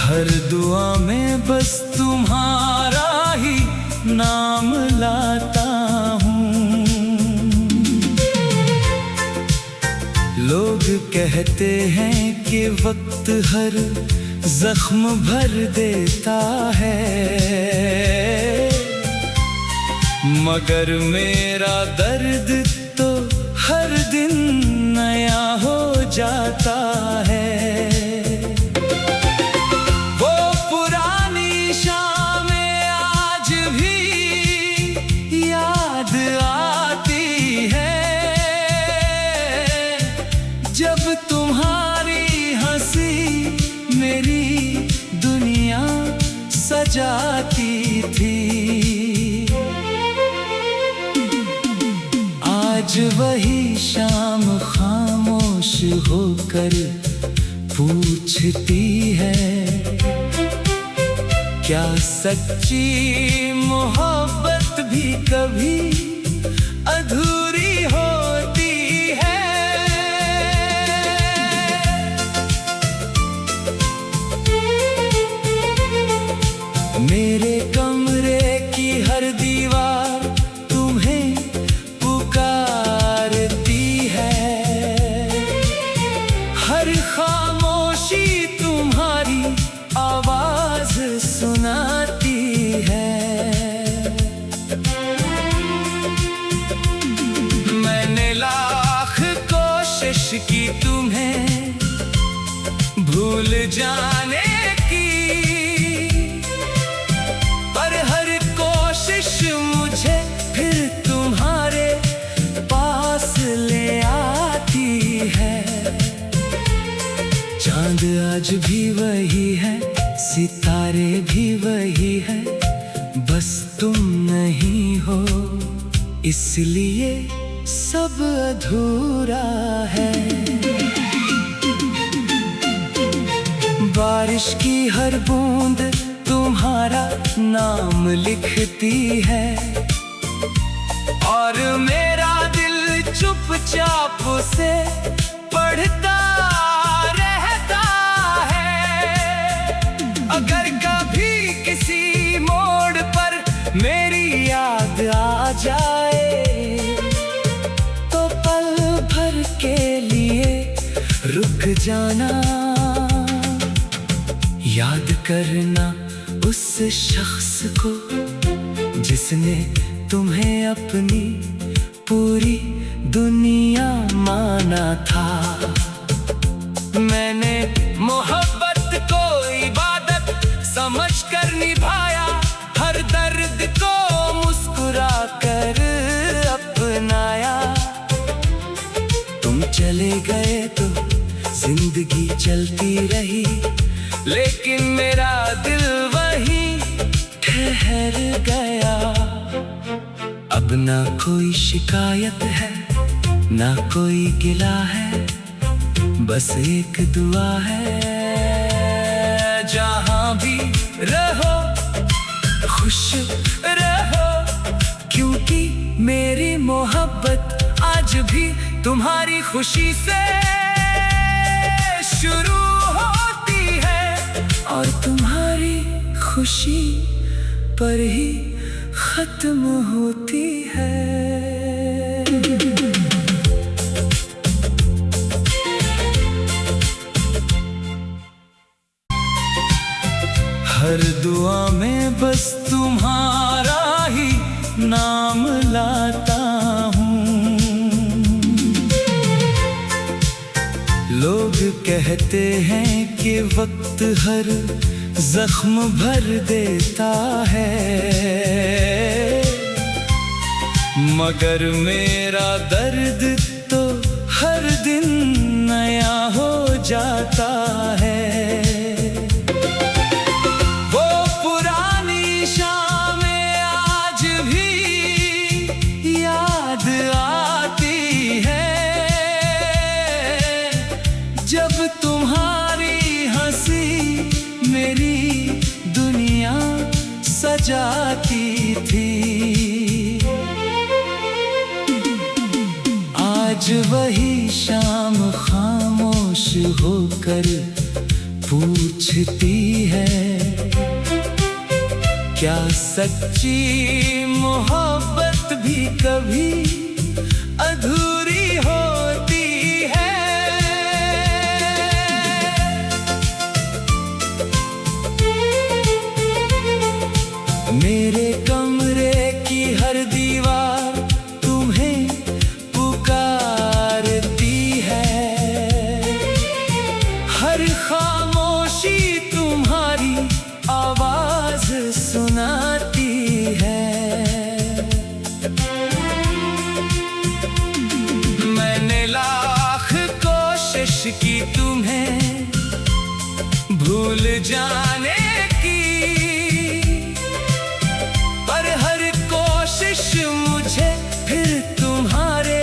हर दुआ में बस तुम्हारा ही नाम लाता हूँ। लोग कहते हैं कि वक्त हर जख्म भर देता है, मगर मेरा दर्द तो हर दिन नया हो जाता है। वो पुरानी शामें आज भी याद आती है, जब तुम्हारी हंसी मेरी दुनिया सजाती थी। आज वही शाम खामोश होकर पूछती है, क्या सच्ची मोहब्बत भी कभी अधूरी होती है। मेरे कमरे की हर दीवार तुम्हें पुकारती है, हर खामोशी तुम्हारी आवाज सुनाती है। मैंने लाख कोशिश की तुम्हें भूल जाने की, पर हर कोशिश मुझे फिर तुम्हारे पास ले आती है। चांद आज भी वही है, सितारे भी वही है, बस तुम नहीं हो इसलिए सब अधूरा है। बारिश की हर बूंद तुम्हारा नाम लिखती है, और मेरा दिल चुपचाप से पढ़ता रहता है। अगर कभी किसी मोड़ पर मेरी याद आ जाए, तो पल भर के लिए रुक जाना, याद करना उस शख्स को जिसने तुम्हें अपनी पूरी दुनिया माना था। मैंने मोहब्बत को इबादत समझकर निभाया, हर दर्द को मुस्कुरा कर अपनाया। तुम चले गए तो जिंदगी चलती रही, लेकिन मेरा दिल वहीं ठहर गया। अब ना कोई शिकायत है, ना कोई गिला है, बस एक दुआ है, जहां भी रहो खुश रहो, क्योंकि मेरी मोहब्बत आज भी तुम्हारी खुशी से शुरू होती है, और तुम्हारी खुशी पर ही खत्म होती है। हर दुआ में बस तुम्हारा ही नाम लाता हूँ। लोग कहते हैं कि वक्त हर जख्म भर देता है, मगर मेरा दर्द तो हर दिन नया हो जाता है। वो पुरानी शामें आज भी याद आती है, जब तुम्हारी हंसी मेरी दुनिया सजाती थी। आज वही शाम खामोश होकर पूछती है, क्या सच्ची मोहब्बत भी कभी अधूरी होती है? मेरे कमरे की हर दीवार तुम्हें पुकारती है, हर खामोशी तुम्हारी आवाज सुनाती है। मैंने लाख कोशिश की तुम्हें भूल जाने की, पर हर कोशिश मुझे फिर तुम्हारे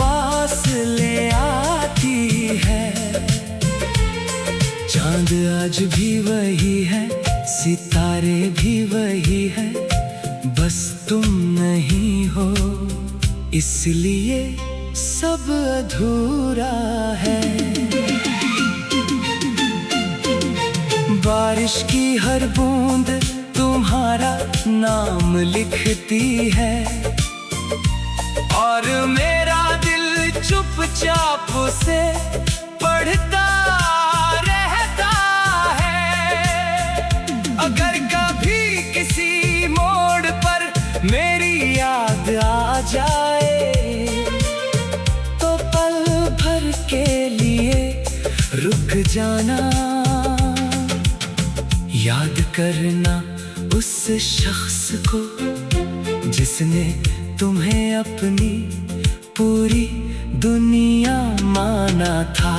पास ले आती है। चांद आज भी वही है, सितारे भी वही है, बस तुम नहीं हो इसलिए सब अधूरा है। बारिश की हर बूंद तुम्हारा नाम लिखती है, और मेरा दिल चुपचाप से पढ़ता रहता है। अगर कभी किसी मोड़ पर मेरी याद आ जाए, तो पल भर के लिए रुक जाना, याद करना उस शख्स को जिसने तुम्हें अपनी पूरी दुनिया माना था।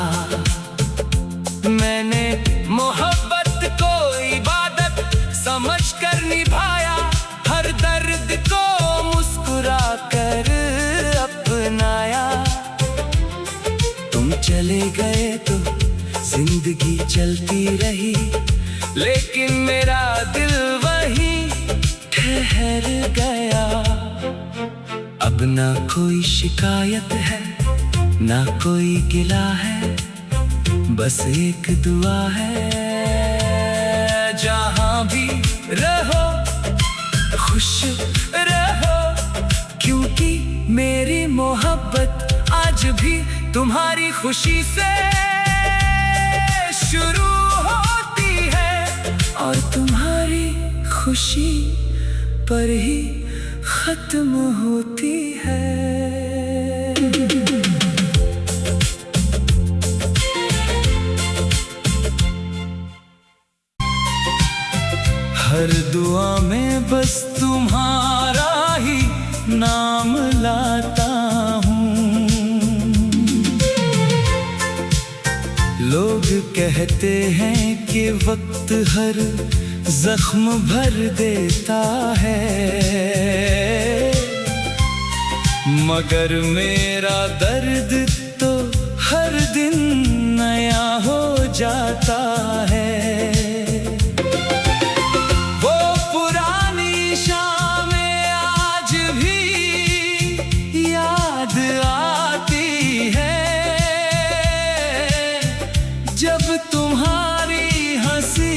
मैंने मोहब्बत को इबादत समझकर निभाया, हर दर्द को मुस्कुरा कर अपनाया। तुम चले गए तो जिंदगी चलती रही, लेकिन मेरा दिल वहीं ठहर गया। अब ना कोई शिकायत है, ना कोई गिला है, बस एक दुआ है, जहां भी रहो खुश रहो, क्योंकि मेरी मोहब्बत आज भी तुम्हारी खुशी से शुरू होती है, और तुम्हारी खुशी पर ही खत्म होती है। हर दुआ में बस तुम्हारा ही नाम लाता हूँ। लोग कहते हैं कि वक्त हर जख्म भर देता है, मगर मेरा दर्द तो हर दिन नया हो जाता है। वो पुरानी शामें आज भी याद आती है, जब तुम्हारी हंसी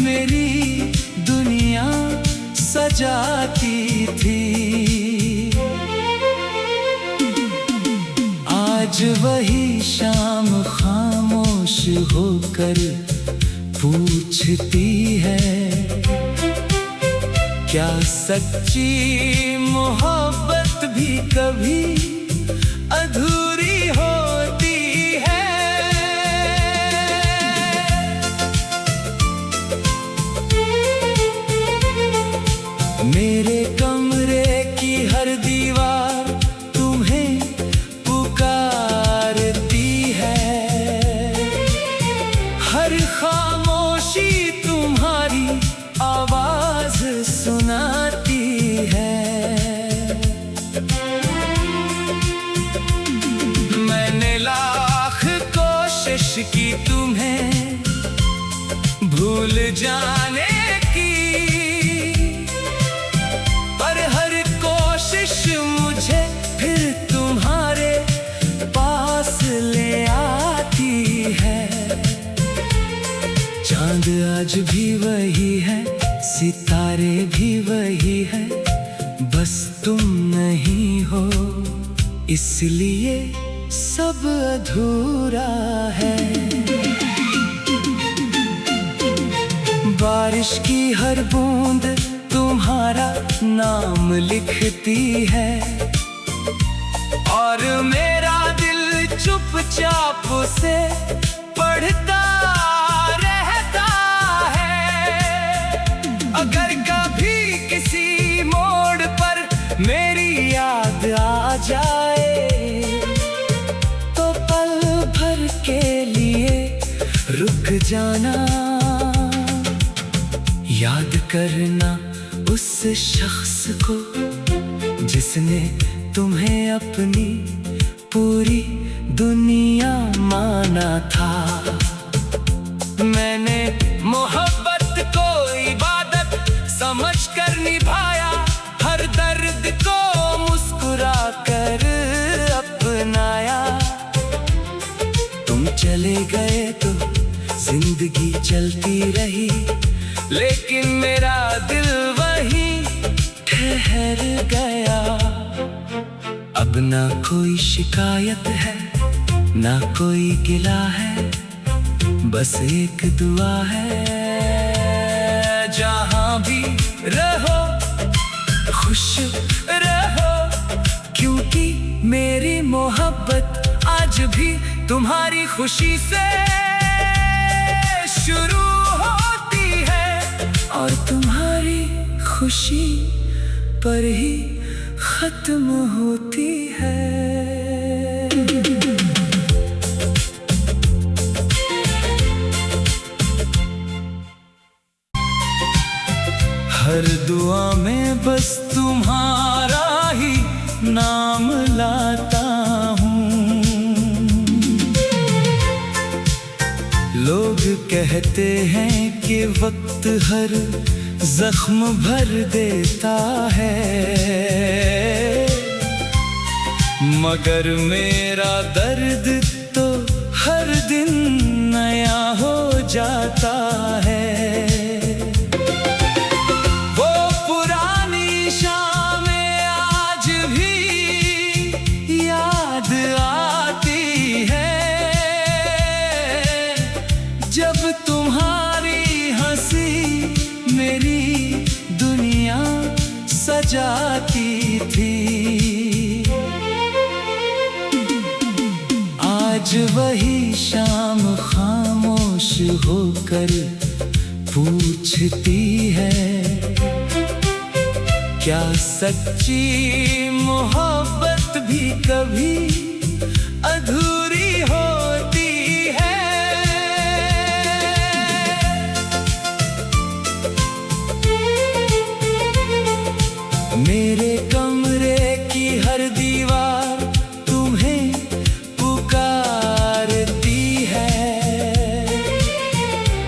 मेरी दुनिया सजाती थी। आज वही शाम खामोश होकर पूछती है, क्या सच्ची मोहब्बत भी कभी अधूरी होती है? मेरे कमरे की हर दीवार तुम्हें पुकारती है, हर खामोशी तुम्हारी आवाज सुनाती है। मैंने लाख कोशिश की तुम्हें भूल जाने की, पर हर कोशिश मुझे फिर तुम्हारे पास ले आती है। चांद आज भी वही है, सितारे भी वही है, बस तुम नहीं हो, इसलिए सब अधूरा है। बारिश की हर बूंद तुम्हारा नाम लिखती है, और मेरा दिल चुपचाप से पढ़ता रहता है। अगर कभी किसी मोड़ पर मेरी याद आ जाए, तो पल भर के लिए रुक जाना, याद करना उस शख्स को जिसने तुम्हें अपनी पूरी दुनिया माना था। मैंने मोहब्बत को इबादत समझकर निभाया, हर दर्द को मुस्कुरा कर अपनाया। तुम चले गए तो जिंदगी चलती रही, लेकिन मेरा दिल वहीं ठहर गया। अब ना कोई शिकायत है, ना कोई गिला है, बस एक दुआ है, जहां भी रहो खुश रहो, क्योंकि मेरी मोहब्बत आज भी तुम्हारी खुशी से शुरू होती है, और तुम्हारी खुशी पर ही खत्म होती है। हर दुआ में बस तुम्हारा ही नाम लाता हूँ। लोग कहते हैं कि वक्त हर जख्म भर देता है, मगर मेरा दर्द तो हर दिन नया हो जाता है। वो पुरानी शामें आज भी याद आती है, जब तुम्हारी हंसी मेरी दुनिया सजाती थी। आज वही शाम खामोश होकर पूछती है, क्या सच्ची मोहब्बत भी कभी अधूरी होती है। मेरे कमरे की हर दीवार तुम्हें पुकारती है,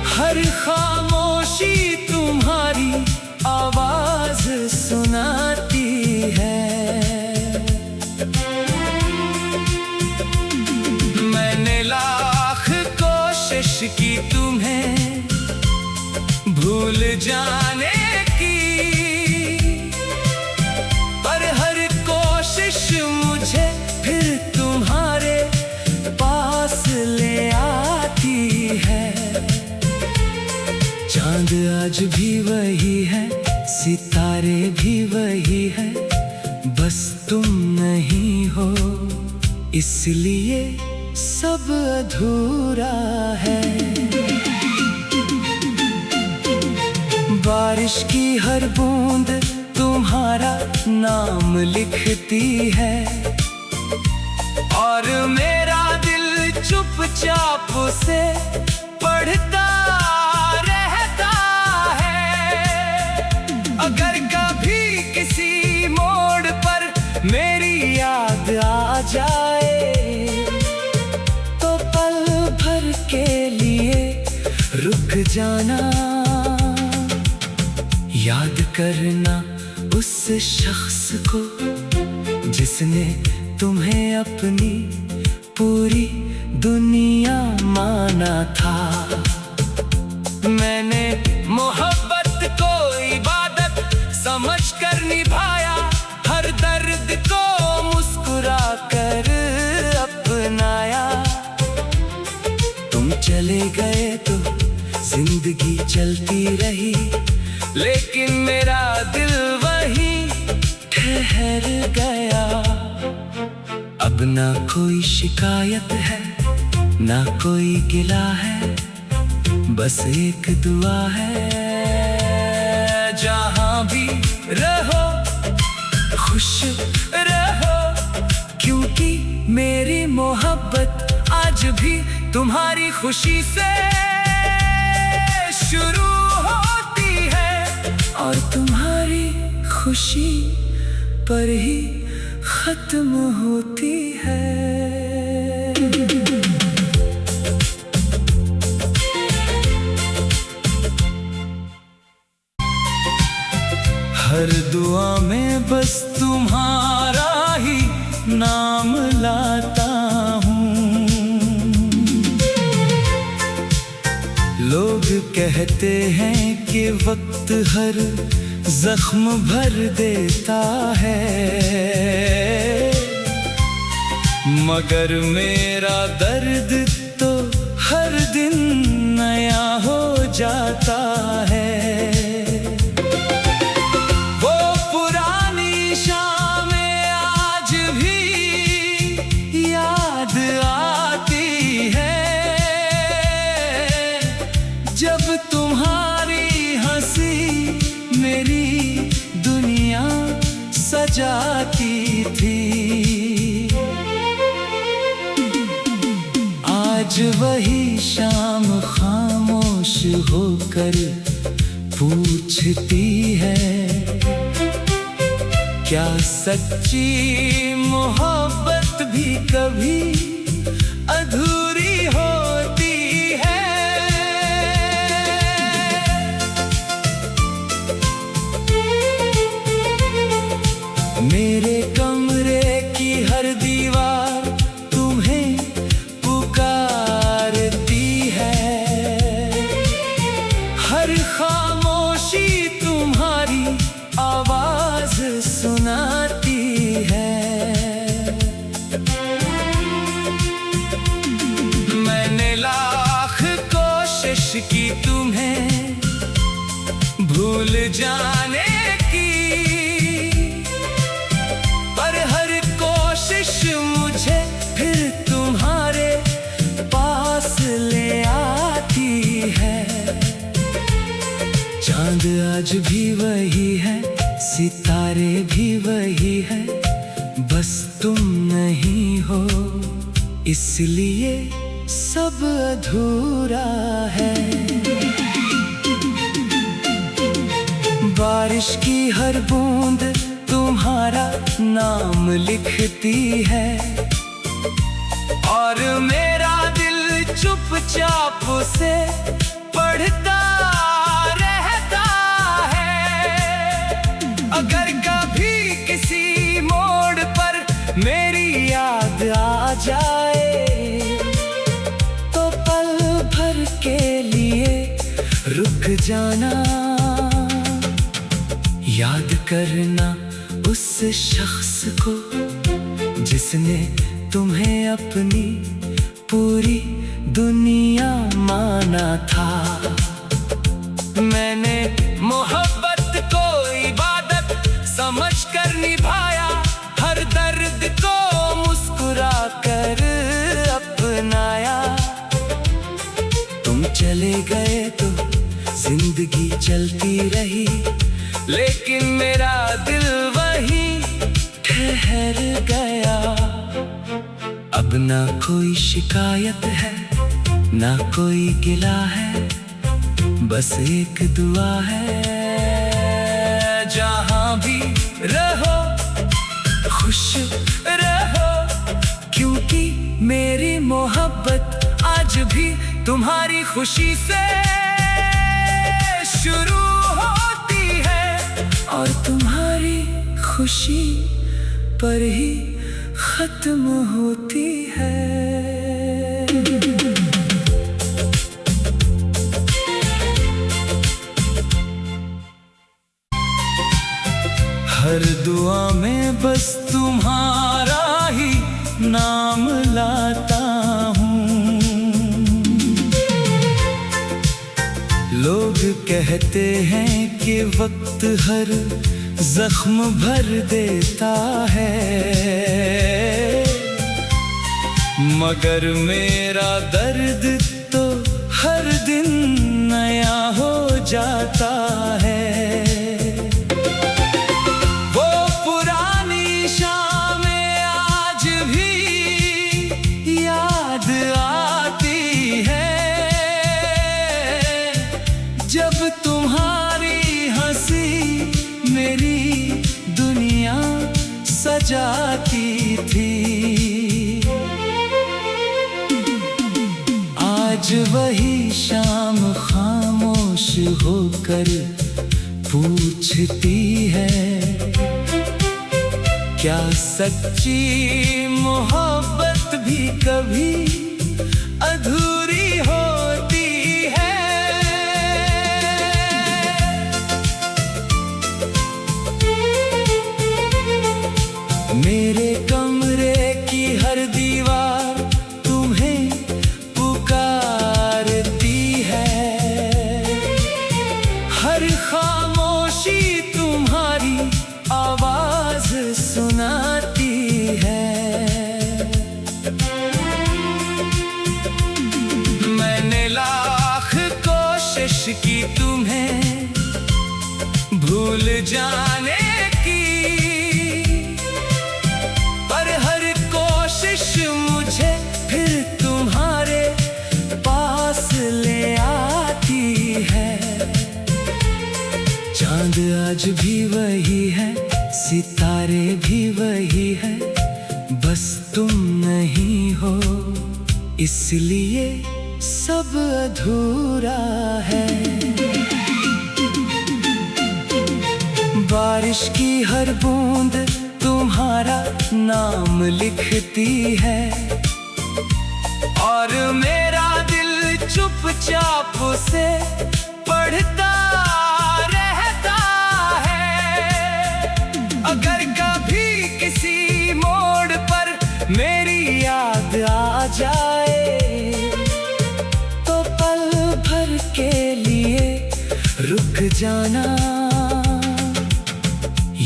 हर खामोशी तुम्हारी आवाज सुनाती है। मैंने लाख कोशिश की तुम्हें भूल जाने की, मुझे फिर तुम्हारे पास ले आती है। चांद आज भी वही है, सितारे भी वही है, बस तुम नहीं हो, इसलिए सब अधूरा है। बारिश की हर बूंद तुम्हारा नाम लिखती है, और मेरा दिल चुपचाप से पढ़ता रहता है। अगर कभी किसी मोड़ पर मेरी याद आ जाए, तो पल भर के लिए रुक जाना, याद करना उस शख्स को जिसने तुम्हें अपनी पूरी दुनिया माना था। गए तो जिंदगी चलती रही, लेकिन मेरा दिल वहीं ठहर गया। अब ना कोई शिकायत है, ना कोई गिला है, बस एक दुआ है। जहां भी रहो खुश रहो, क्योंकि मेरी मोहब्बत आज भी तुम्हारी खुशी से शुरू होती है, और तुम्हारी खुशी पर ही खत्म होती है। हर दुआ में बस तुम्हारा ही नाम लाता हूँ। लोग कहते हैं कि वक्त हर जख्म भर देता है, मगर मेरा दर्द तो हर दिन नया हो जाता है। जब तुम्हारी हंसी मेरी दुनिया सजाती थी, आज वही शाम खामोश होकर पूछती है, क्या सच्ची मोहब्बत भी कभी अधूरी होती है? मेरे कमरे की हर दीवार तुम्हें पुकारती है, हर खामोशी तुम्हारी आवाज सुनाती है। मैंने लाख कोशिश की तुम्हें भूल जाने की, मुझे फिर तुम्हारे पास ले आती है। चांद आज भी वही है, सितारे भी वही है, बस तुम नहीं हो, इसलिए सब अधूरा है। बारिश की हर बूंद तुम्हारा नाम लिखती है, और मेरा दिल चुपचाप से पढ़ता रहता है। अगर कभी किसी मोड़ पर मेरी याद आ जाए, तो पल भर के लिए रुक जाना, याद करना उस शख्स को जिसने तुम्हें अपनी पूरी दुनिया माना था। मैंने मोहब्बत को इबादत समझकर निभाया, हर दर्द को मुस्कुरा कर अपनाया। तुम चले गए तो जिंदगी चलती रही, लेकिन मेरा दिल वहीं ठहर गया। अब ना कोई शिकायत है, ना कोई गिला है, बस एक दुआ है। जहां भी रहो खुश रहो, क्योंकि मेरी मोहब्बत आज भी तुम्हारी खुशी से शुरू होती है, और तुम्हारी खुशी पर ही खत्म होती है। हर दुआ में बस तुम्हारा ही नाम लाता हूँ। लोग कहते हैं कि वक्त हर जख्म भर देता है, मगर मेरा दर्द तो हर दिन नया हो जाता है। वो पुरानी शामें आज भी याद आती है, जब तुम्हारी हंसी मेरी दुनिया सजाती थी। आज वही शाम खामोश होकर पूछती है, क्या सच्ची मोहब्बत भी कभी अधूरी होती है? मेरे कमरे की हर दीवार तुम्हें पुकारती है, हर खामोशी तुम्हारी आवाज सुनाती है। मैंने लाख कोशिश की तुम्हें भूल जाने की, पर हर कोशिश मुझे फिर तुम्हारे पास ले आती है। चांद आज भी वही है, सितारे भी वही है, बस तुम नहीं हो इसलिए सब अधूरा है। बारिश की हर बूंद तुम्हारा नाम लिखती है, और मेरा दिल चुपचाप उसे पढ़ता रहता है। अगर कभी किसी मोड़ पर मेरी याद आ जाए, तो पल भर के लिए रुक जाना,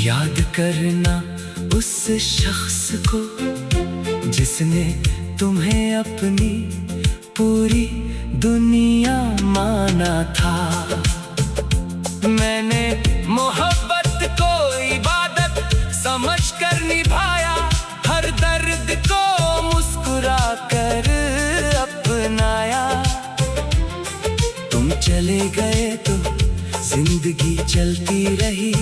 याद करना उस शख्स को जिसने तुम्हें अपनी पूरी दुनिया माना था। मैंने मोहब्बत को इबादत समझकर निभाया, हर दर्द को मुस्कुरा कर अपनाया। तुम चले गए तो जिंदगी चलती रही,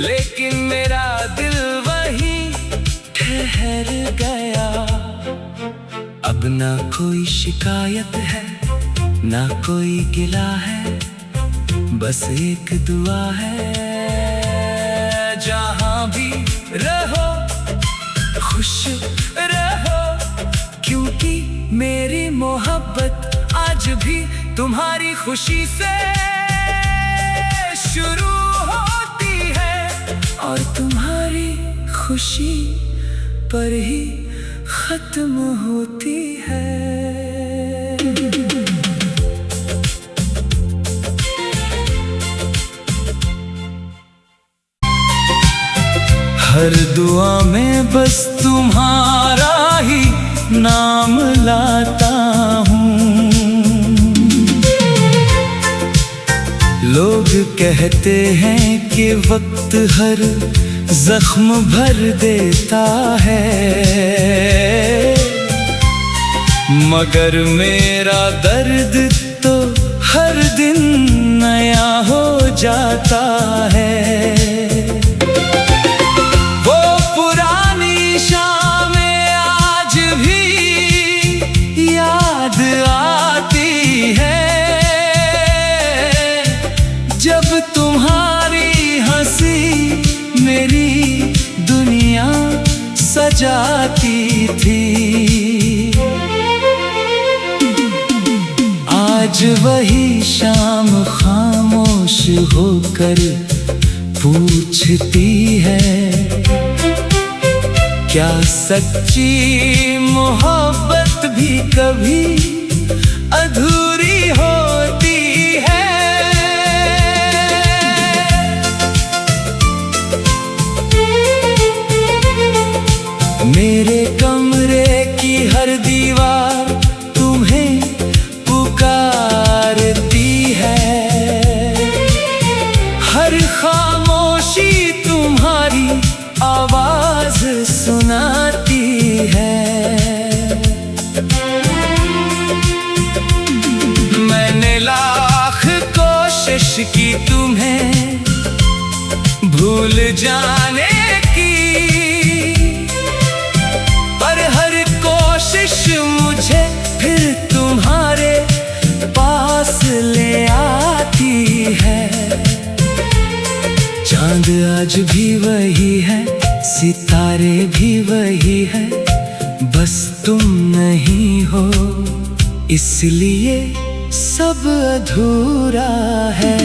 लेकिन मेरा दिल वहीं ठहर गया। अब ना कोई शिकायत है, ना कोई गिला है, बस एक दुआ है, जहां भी रहो खुश रहो, क्योंकि मेरी मोहब्बत आज भी तुम्हारी खुशी से शुरू होती है, और तुम्हारी खुशी पर ही खत्म होती है। हर दुआ में बस तुम्हारा ही नाम लाता हूँ। लोग कहते हैं कि वक्त हर जख्म भर देता है, मगर मेरा दर्द तो हर दिन नया हो जाता है। वो पुरानी शामें आज भी याद आती है, जब तुम्हारी हंसी मेरी दुनिया सजाती थी। आज वही शाम खामोश होकर पूछती है, क्या सच्ची मोहब्बत भी कभी अधूरी होती है? की तुम्हें भूल जाने की, पर हर कोशिश मुझे फिर तुम्हारे पास ले आती है। चांद आज भी वही है, सितारे भी वही है, बस तुम नहीं हो, इसलिए सब अधूरा है।